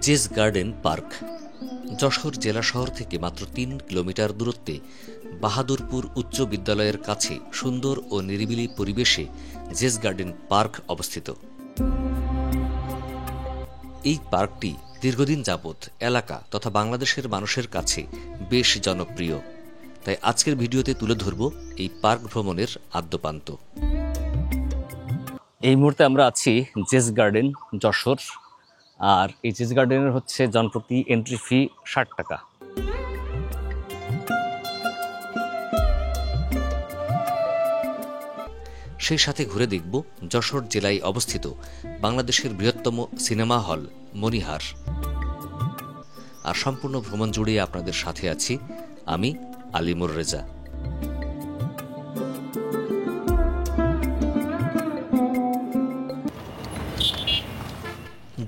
JS garden park Jessore জেলা শহর থেকে মাত্র ৩ কিলোমিটার দূরত্বে বাহাদুরপুর উচ্চ বিদ্যালয়ের কাছে সুন্দর ও নিরিবিলি পরিবেশে জেস গার্ডেন পার্ক অবস্থিত। এই পার্কটি দীর্ঘদিন যাবৎ এলাকা তথা বাংলাদেশের মানুষের কাছে বেশ জনপ্রিয়। তাই আজকের ভিডিওতে তুলে ধরব এই পার্ক ভ্রমণের আদ্যোপান্ত। এই মুহূর্তে আমরা আছি জেস গার্ডেন যশোর। আর এই জেস গার্ডেনের হচ্ছে জনপ্রতি এন্ট্রি ফি ৬০ টাকা। সেই সাথে ঘুরে দেখব যশোর জেলায় অবস্থিত বাংলাদেশের বৃহত্তম সিনেমা হল মনিহার। আর সম্পূর্ণ ভ্রমণ জুড়ে আপনাদের সাথে আছি আমি আলিমুর রেজা।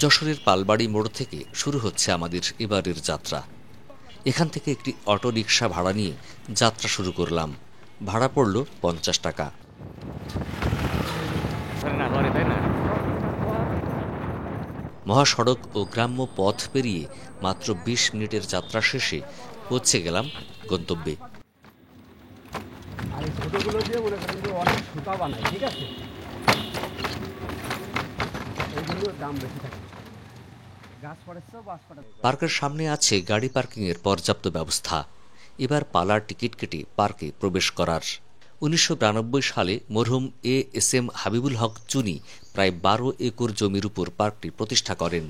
যশোরের পালবাড়ি মোড় থেকে শুরু হচ্ছে আমাদের এবারের যাত্রা। এখান থেকে একটি অটো রিকশা ভাড়া নিয়ে যাত্রা শুরু করলাম। ভাড়া পড়ল ৫০ টাকা। মহাসড়ক ও গ্রাম্য পথ পেরিয়ে মাত্র ২০ মিনিটের যাত্রা শেষে পৌঁছে গেলাম গন্তব্যে। পার্কের সামনে আছে গাড়ি পার্কিংয়ের পর্যাপ্ত ব্যবস্থা। এবার পালার টিকিট কেটে পার্কে প্রবেশ করার। ১৯৯২ সালে মরহুম এস এম হাবিবুল হক চুনি প্রায় ১২ একর জমির উপর পার্কটি প্রতিষ্ঠা করেন।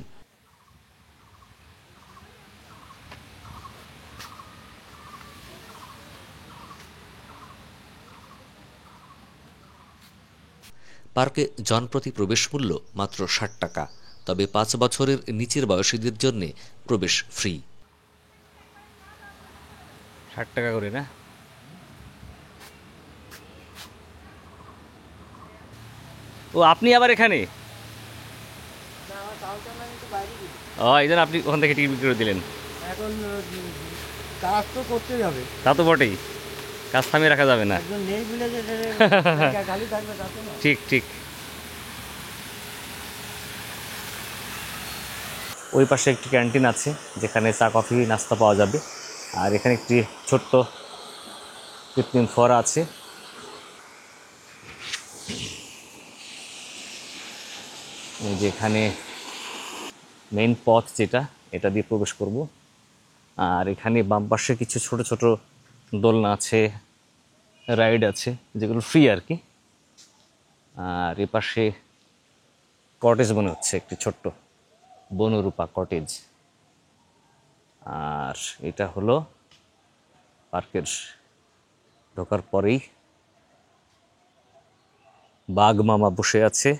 পার্কে জনপ্রতি প্রবেশ মূল্য মাত্র ৬০ টাকা। তবে ৫ বছরের নিচের বয়সীদের জন্য প্রবেশ ফ্রি। ৬০ টাকা করে না? ও আপনি আবার এখানে? এই জন্য আপনি ওখান থেকে টিকিট বিক্রি করে দিলেন। এখন কাজ তো করতেই হবে। তা তো বটেই, কাজ থামিয়ে রাখা যাবে না। ঠিক ঠিক। ওই পাশে একটি ক্যান্টিন আছে যেখানে চা কফি নাস্তা পাওয়া যাবে। আর এখানে একটি ছোট্ট কৃত্রিম ফোয়ারা আছে। যেখানে মেইন পথ যেটা, এটা দিয়ে প্রবেশ করব। আর এখানে বাম পাশে কিছু ছোট ছোট দোলনা আছে, রাইড আছে যেগুলো ফ্রি আর কি। আর এ পাশে কটেজ মনে হচ্ছে, একটি ছোট্ট বনরূপা কটেজ। আর এটা হলো পার্কের ঢোকার পরেই বাঘ মামা বসে আছে,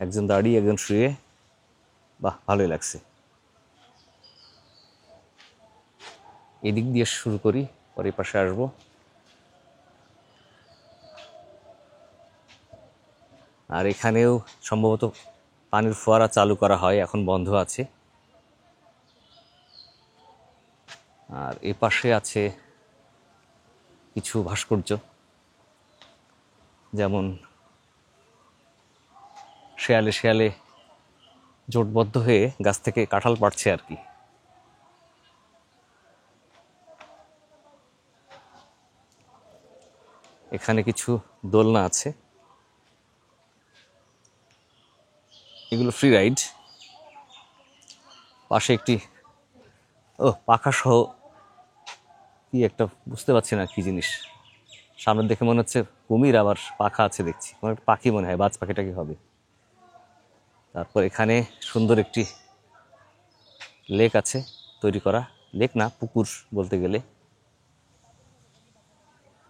একজন দাঁড়িয়ে একজন শুয়ে। বাহ, ভালোই লাগছে। এদিক দিয়ে শুরু করি, পরে পাশে আসবো। আর এখানেও সম্ভবত পানির ফোয়ারা চালু করা হয়, এখন বন্ধ আছে। আর এ পাশে আছে কিছু ভাস্কর্য, যেমন শেয়ালে শেয়ালে জোটবদ্ধ হয়ে গাছ থেকে কাঁঠাল পাড়ছে আর কি। এখানে কিছু দোলনা আছে, এগুলো ফ্রি রাইড। পাশে একটি পাখা সহ কি একটা, বুঝতে পারছি না কি জিনিস। সামনে দেখে মনে হচ্ছে কুমির, আবার পাখা আছে দেখছি, কোনো একটা পাখি মনে হয়, বাজ পাখিটা কি হবে। তারপর এখানে সুন্দর একটি লেক আছে তৈরি করা, লেক না পুকুর বলতে গেলে।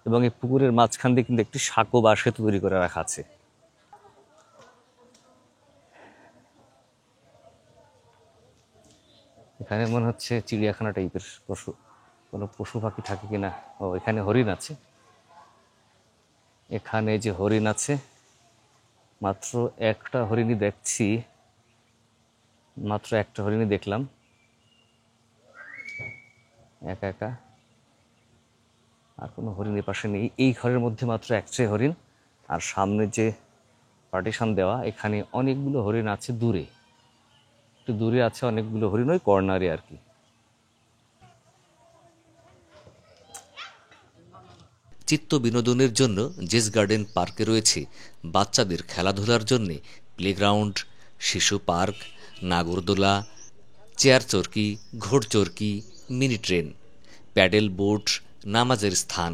এবং এই পুকুরের মাঝখান দিয়ে কিন্তু একটি সাঁকো বা সেতু তৈরি করে রাখা আছে। এখানে মনে হচ্ছে চিড়িয়াখানা টাইপের কোনো পশু পাখি থাকে কিনা। এখানে হরিণ আছে। এখানে যে হরিণ আছে, মাত্র একটা হরিণই দেখছি, মাত্র একটা হরিণই দেখলাম একা একা। আর কোনো হরিণের পাশে নেই। এই ঘরের মধ্যে মাত্র একটাই হরিণ। আর সামনে যে পার্টিশন দেওয়া, এখানে অনেকগুলো হরিণ আছে দূরে। একটু দূরে আছে অনেকগুলো হরিণ, ওই কর্নারে আর কি। চিত্ত বিনোদনের জন্য জেস গার্ডেন পার্কে রয়েছে বাচ্চাদের খেলাধুলার জন্য প্লেগ্রাউন্ড, শিশু পার্ক, নাগরদোলা, চেয়ার চরকি, ঘোড়চরকি, মিনি ট্রেন, প্যাডেল বোট, নামাজের স্থান,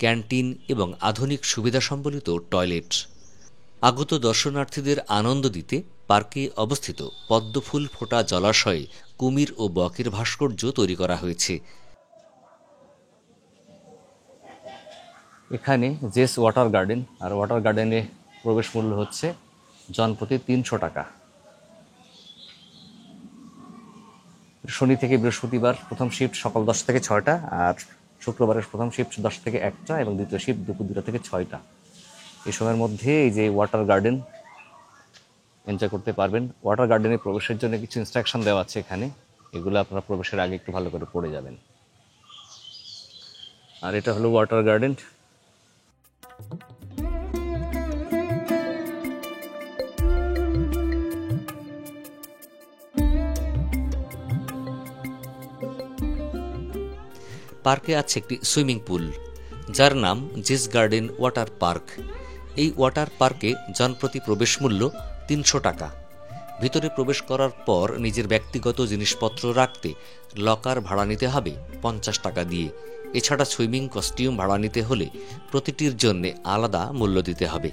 ক্যান্টিন এবং আধুনিক সুবিধা সম্বলিত টয়লেট। আগত দর্শনার্থীদের আনন্দ দিতে পার্কে অবস্থিত পদ্মফুল ফোটা জলাশয়ে কুমির ও বকের ভাস্কর্য তৈরি করা হয়েছে। এখানে জেস ওয়াটার গার্ডেন, আর ওয়াটার গার্ডেনে প্রবেশ মূল্য হচ্ছে জনপ্রতি 300 টাকা। শনি থেকে বৃহস্পতিবার প্রথম শিফট সকাল 10 থেকে 6টা, আর শুক্রবারের প্রথম শিফট 10 থেকে 1টা এবং দ্বিতীয় শিফট দুপুর 2টা থেকে 6টা। এই সময়ের মধ্যে এই যে ওয়াটার গার্ডেন এনজয় করতে পারবেন। ওয়াটার গার্ডেনে প্রবেশের জন্য কিছু ইনস্ট্রাকশন দেওয়া আছে এখানে, এগুলো আপনারা প্রবেশের আগে একটু ভালো করে পড়ে যাবেন। আর এটা হলো ওয়াটার গার্ডেন। পার্কে আছে একটি সুইমিং পুল, যার নাম জেস গার্ডেন ওয়াটার পার্ক। এই ওয়াটার পার্কে জনপ্রতি প্রবেশ মূল্য 300 টাকা। ভিতরে প্রবেশ করার পর নিজের ব্যক্তিগত জিনিসপত্র রাখতে লকার ভাড়া নিতে হবে 50 টাকা দিয়ে। এছাড়া সুইমিং কস্টিউম ভাড়া নিতে হলে প্রতিটির জন্য আলাদা মূল্য দিতে হবে।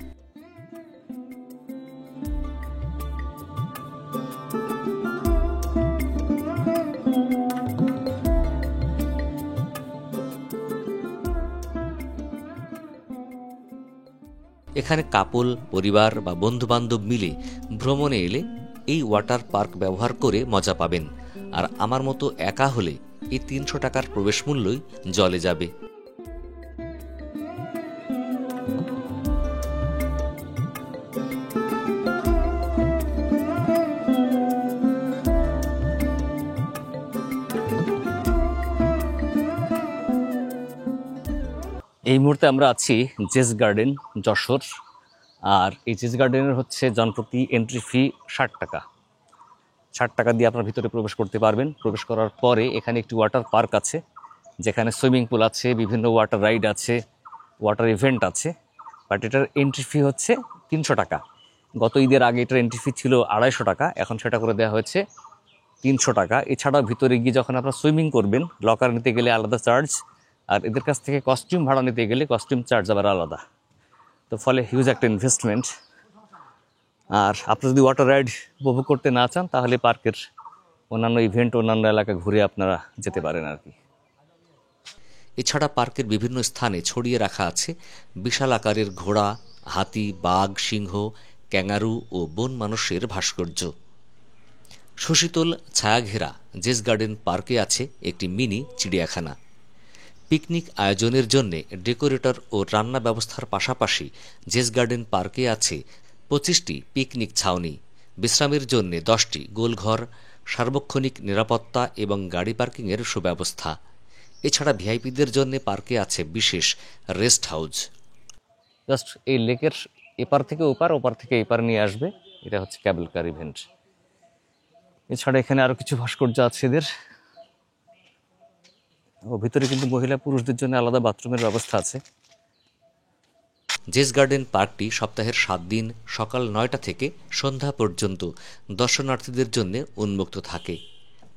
এখানে কাপল, পরিবার বা বন্ধুবান্ধব মিলে ভ্রমণে এলে এই ওয়াটার পার্ক ব্যবহার করে মজা পাবেন। আর আমার মতো একা হলে এই 300 টাকার প্রবেশ মূল্যই জলে যাবে। এই মুহূর্তে আমরা আছি জেস গার্ডেন যশোর। আর এই জেস গার্ডেনের হচ্ছে জনপ্রতি এন্ট্রি ফি 60 টাকা। 60 টাকা দিয়ে আপনার ভিতরে প্রবেশ করতে পারবেন। প্রবেশ করার পরে এখানে একটি ওয়াটার পার্ক আছে, যেখানে সুইমিং পুল আছে, বিভিন্ন ওয়াটার রাইড আছে, ওয়াটার ইভেন্ট আছে। বাট এটার এন্ট্রি ফি হচ্ছে 300 টাকা। গত ঈদের আগে এটার এন্ট্রি ফি ছিল 250 টাকা, এখন সেটা করে দেওয়া হয়েছে 300 টাকা। এছাড়াও ভিতরে গিয়ে যখন আপনারা সুইমিং করবেন, লকার নিতে গেলে আলাদা চার্জ, আর এদের কাছ থেকে কস্টিউম ভাড়া নিতে গেলে কস্টিউম চার্জ আবার আলাদা। তো ফলে হিউজ একটা ইনভেস্টমেন্ট। আর আপনি যদি ওয়াটার রাইড উপভোগ করতে না চান, তাহলে পার্কের অন্যান্য ইভেন্ট, অন্যান্য এলাকা ঘুরে আপনারা যেতে পারেন আর কি। এছাড়া পার্কের বিভিন্ন স্থানে ছড়িয়ে রাখা আছে বিশাল আকারের ঘোড়া, হাতি, বাঘ, সিংহ, ক্যাঙ্গারু ও বন মানুষের ভাস্কর্য। সুশীতল ছায়াঘেরা জেস গার্ডেন পার্কে আছে একটি মিনি চিড়িয়াখানা। পিকনিক আয়োজনের জন্য ডেকোরেটর ও রান্না ব্যবস্থার পাশাপাশি জেস গার্ডেন পার্কে আছে 25টি পিকনিক ছাউনি, বিশ্রামের জন্য 10টি গোলঘর, সার্বক্ষণিক নিরাপত্তা এবং গাড়ি পার্কিংয়ের সুব্যবস্থা। এছাড়া ভিআইপিদের জন্য পার্কে আছে বিশেষ রেস্ট হাউস। জাস্ট এই লেকের এপার থেকে ওপার, ওপার থেকে এপার নিয়ে আসবে, এটা হচ্ছে ক্যাবল কার ইভেন্ট। এছাড়া এখানে আরও কিছু ভাস্কর্য আছে এদের। ও ভিতরে কিন্তু মহিলা পুরুষদের জন্য আলাদা বাথরুমের ব্যবস্থা আছে। জেস গার্ডেন পার্কটি সপ্তাহের 7 দিন সকাল 9টা থেকে সন্ধ্যা পর্যন্ত দর্শনার্থীদের জন্য উন্মুক্ত থাকে।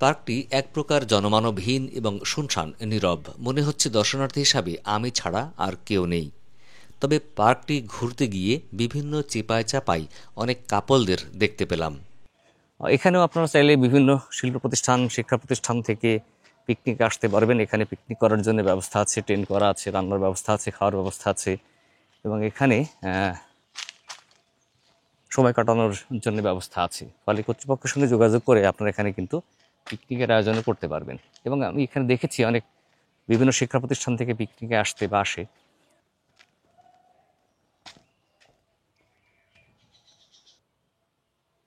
পার্কটি এক প্রকার জনমানবহীন এবং শুনশান, নীরব। মনে হচ্ছে দর্শনার্থী হিসাবে আমি ছাড়া আর কেউ নেই। তবে পার্কটি ঘুরতে গিয়ে বিভিন্ন চিপায় চাপাই অনেক কাপলদের দেখতে পেলাম। এখানেও আপনারা চাইলে বিভিন্ন শিল্প প্রতিষ্ঠান, শিক্ষা প্রতিষ্ঠান থেকে পিকনিক আসতে পারবেন। এখানে পিকনিক করার জন্য ব্যবস্থা আছে, টেন্ট করা আছে, রান্নার ব্যবস্থা আছে, খাওয়ার ব্যবস্থা আছে, এবং এখানে সময় কাটানোর জন্য ব্যবস্থা আছে। ফলে কর্তৃপক্ষের সঙ্গে যোগাযোগ করে আপনারা এখানে কিন্তু পিকনিকের আয়োজন করতে পারবেন। এবং আমি এখানে দেখেছি অনেক বিভিন্ন শিক্ষা প্রতিষ্ঠান থেকে পিকনিকে আসতে বা আসে।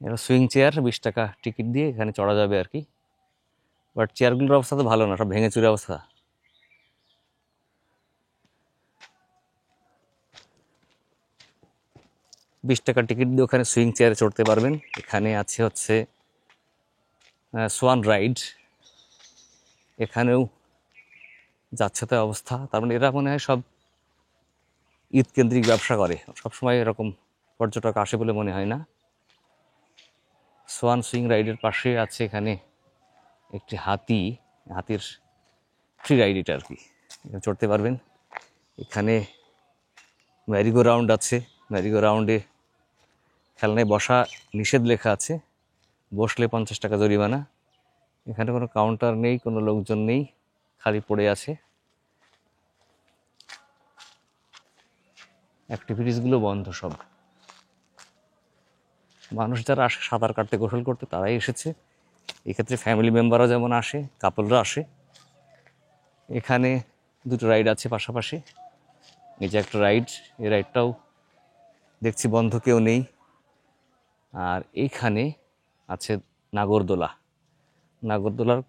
এরা সুইং চেয়ার 20 টাকা টিকিট দিয়ে এখানে চড়া যাবে আর কি। বাট চেয়ারগুলোর অবস্থা তো ভালো না, সব ভেঙে চুরে অবস্থা। $20 টিকিট দিয়ে ওখানে সুইং চেয়ারে চড়তে পারবেন। এখানে আছে হচ্ছে সোয়ান রাইড, এখানেও যাচ্ছে তাই অবস্থা। তার মানে এরা মনে হয় সব ঈদ কেন্দ্রিক ব্যবসা করে, সবসময় এরকম পর্যটক আসে বলে মনে হয় না। সোয়ান সুইং রাইডের পাশে আছে এখানে একটি হাতির ফ্রি রাইড, এটা আর কি, এখানে চড়তে পারবেন। এখানে ম্যারিগো রাউন্ড আছে, ম্যারিগো রাউন্ডে খেলনায় বসা নিষেধ লেখা আছে, বসলে 50 টাকা জরিমানা। এখানে কোনো কাউন্টার নেই, কোনো লোকজন নেই, খালি পড়ে আছে। অ্যাক্টিভিটিসগুলো বন্ধ সব। মানুষ যারা আসে সাঁতার কাটতে, গোসল করতে, তারাই এসেছে। এক্ষেত্রে ফ্যামিলি মেম্বাররা যেমন আসে, কাপলরা আসে। এখানে দুটো রাইড আছে পাশাপাশি। এই যে একটা রাইড, এই রাইডটাও দেখছি বন্ধ, কেউ নেই। আর এইখানে আছে নাগরদোলা। নাগরদোলার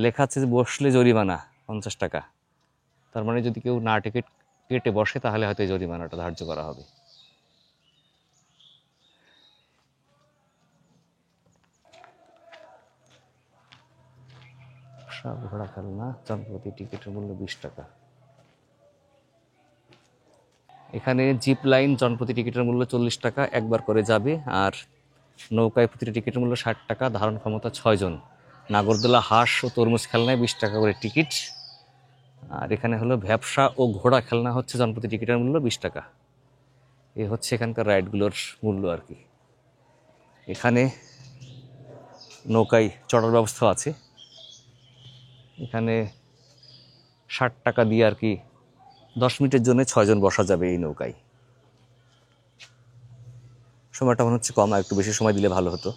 লেখা আছে যে বসলে জরিমানা 50 টাকা। তার মানে যদি কেউ না টিকিট কেটে বসে তাহলে হয়তো এই জরিমানাটা ধার্য করা হবে। সব ঘোড়া খেলনা, জনপ্রতি টিকিটের মূল্য 20 টাকা। এখানে জিপ লাইন জনপ্রতি টিকিটের মূল্য 40 টাকা, একবার করে যাবে। আর নৌকায় প্রতিটি টিকিটের মূল্য 60 টাকা, ধারণ ক্ষমতা 6 জন। নাগরদোলা, হাঁস ও তরমুজ খেলনায় 20 টাকা করে টিকিট। আর এখানে হলো ভ্যাপসা ও ঘোড়া খেলনা হচ্ছে জনপ্রতি টিকিটের মূল্য 20 টাকা। এ হচ্ছে এখানকার রাইডগুলোর মূল্য আর কি। এখানে নৌকায় চড়ার ব্যবস্থা আছে। এখানে 60 টাকা দিয়ে আর কি 10 মিনিটের জন্য 6 জন বসা যাবে এই নৌকায়। সময়টা মনে হচ্ছে কম, একটু বেশি সময় দিলে ভালো হতো।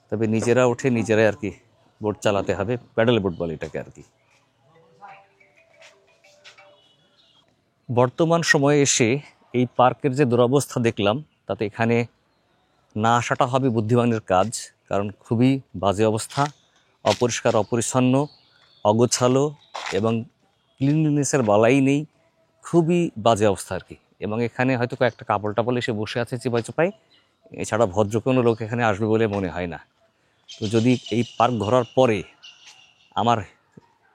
তবে নিজেরা উঠে নিজেরাই আর কি বোট চালাতে হবে, প্যাডেল বোট বলে এটাকে আর কি। বর্তমান সময়ে এসে এই পার্কের যে দুরবস্থা দেখলাম, তাতে এখানে না আসাটা হবে বুদ্ধিমানের কাজ। কারণ খুবই বাজে অবস্থা, অপরিষ্কার, অপরিচ্ছন্ন, অগোছালো এবং ক্লিনলিনেসের বলাই নেই, খুবই বাজে অবস্থা আর কি। এবং এখানে হয়তো কয়েকটা কাপড় টাপড় এসে বসে আছে চিপাই চোপাই, এছাড়া ভদ্র কোনো লোক এখানে আসবে বলে মনে হয় না। তো যদি এই পার্ক ঘোরার পরে আমার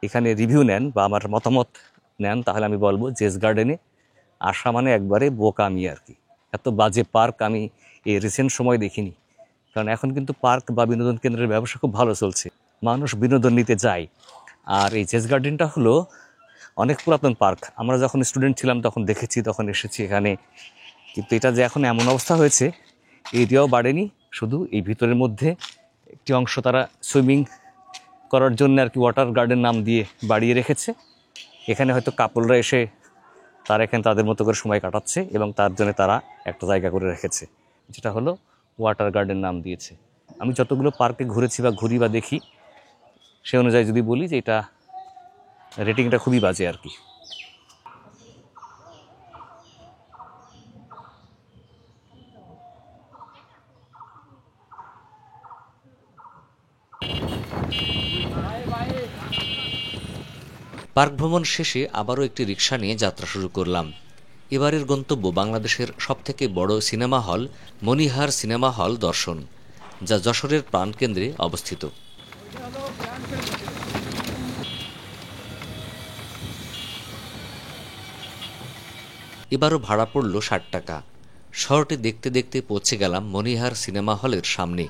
এখানে রিভিউ নেন বা আমার মতামত নেন, তাহলে আমি বলবো জেস গার্ডেনে আসা মানে একবারে বোকামি আর কি। এত বাজে পার্ক আমি এই রিসেন্ট সময় দেখিনি। কারণ এখন কিন্তু পার্ক বা বিনোদন কেন্দ্রের ব্যবসা খুব ভালো চলছে, মানুষ বিনোদন নিতে যায়। আর এই জেস গার্ডেনটা হলো অনেক পুরাতন পার্ক, আমরা যখন স্টুডেন্ট ছিলাম তখন দেখেছি, তখন এসেছি এখানে। কিন্তু এটা যে এখন এমন অবস্থা হয়েছে, এরিয়াও বাড়েনি, শুধু এই ভিতরের মধ্যে একটি অংশ তারা সুইমিং করার জন্য আর কি ওয়াটার গার্ডেন নাম দিয়ে বাড়িয়ে রেখেছে। এখানে হয়তো কাপলরা এসে তারা এখানে তাদের মতো করে সময় কাটাচ্ছে এবং তার জন্য তারা একটা জায়গা করে রেখেছে, যেটা হলো ওয়াটার গার্ডেন নাম দিয়েছে। আমি যতগুলো পার্কে ঘুরেছি বা ঘুরি বা দেখি, সে অনুযায়ী যদি বলি যে এটা রেটিংটা খুবই বাজে আর কি। পার্ক ভ্রমণ শেষে আবারও একটি রিক্সা নিয়ে যাত্রা শুরু করলাম। এবারের গন্তব্য বাংলাদেশের সবথেকে বড় সিনেমা হল মনিহার সিনেমা হল দর্শন, যা যশোরের প্রাণকেন্দ্রে অবস্থিত। এবারও ভাড়া পড়ল 60 টাকা। শহরটি দেখতে দেখতে পৌঁছে গেলাম মনিহার সিনেমা হলের সামনে।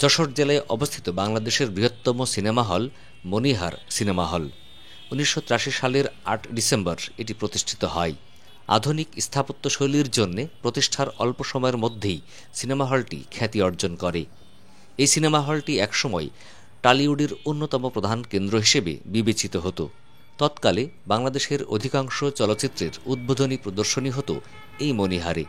যশোর জেলায় অবস্থিত বাংলাদেশের বৃহত্তম সিনেমা হল মনিহার সিনেমা হল। 1983 সালের 8 ডিসেম্বর এটি প্রতিষ্ঠিত হয়। আধুনিক স্থাপত্যশৈলীর জন্য প্রতিষ্ঠার অল্প সময়ের মধ্যেই সিনেমা হলটি খ্যাতি অর্জন করে। এই সিনেমা হলটি একসময় টলিউডের অন্যতম প্রধান কেন্দ্র হিসেবে বিবেচিত হতো। তৎকালে বাংলাদেশের অধিকাংশ চলচ্চিত্রের উদ্বোধনী প্রদর্শনী হতো এই মনিহারে।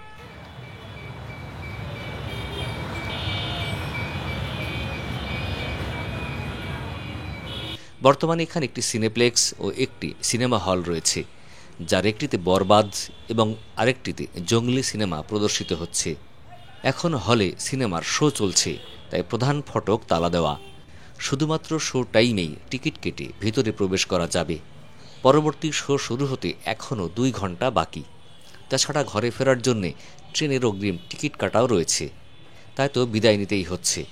বর্তমানে এখানে একটি সিনেপ্লেক্স ও একটি সিনেমা হল রয়েছে, যার একটিতে বরবাদ এবং আরেকটিতে জঙ্গলি সিনেমা প্রদর্শিত হচ্ছে। এখন হলে সিনেমার শো চলছে, তাই প্রধান ফটক তালা দেওয়া। শুধুমাত্র শো টাইমেই টিকিট কেটে ভিতরে প্রবেশ করা যাবে। পরবর্তী শো শুরু হতে এখনও 2 ঘন্টা বাকি। তাছাড়া ঘরে ফেরার জন্যে ট্রেনের অগ্রিম টিকিট কাটাও রয়েছে। তাই তো বিদায় নিতেই হচ্ছে।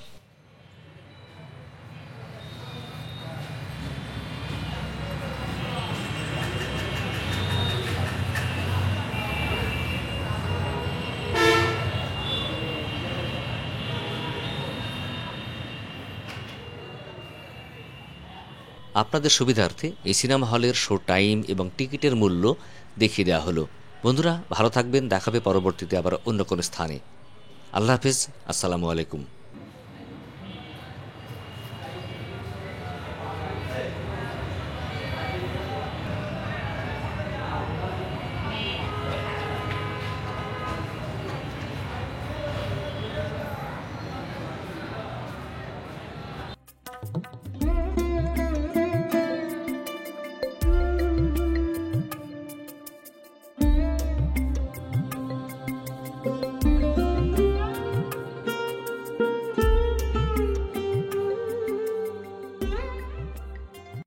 আপনাদের সুবিধার্থে এই সিনেমা হলের শো টাইম এবং টিকিটের মূল্য দেখিয়ে দেওয়া হলো। বন্ধুরা, ভালো থাকবেন। দেখাবে পরবর্তীতে আবার অন্য কোনো স্থানে। আল্লাহ হাফেজ। আসসালামু আলাইকুম।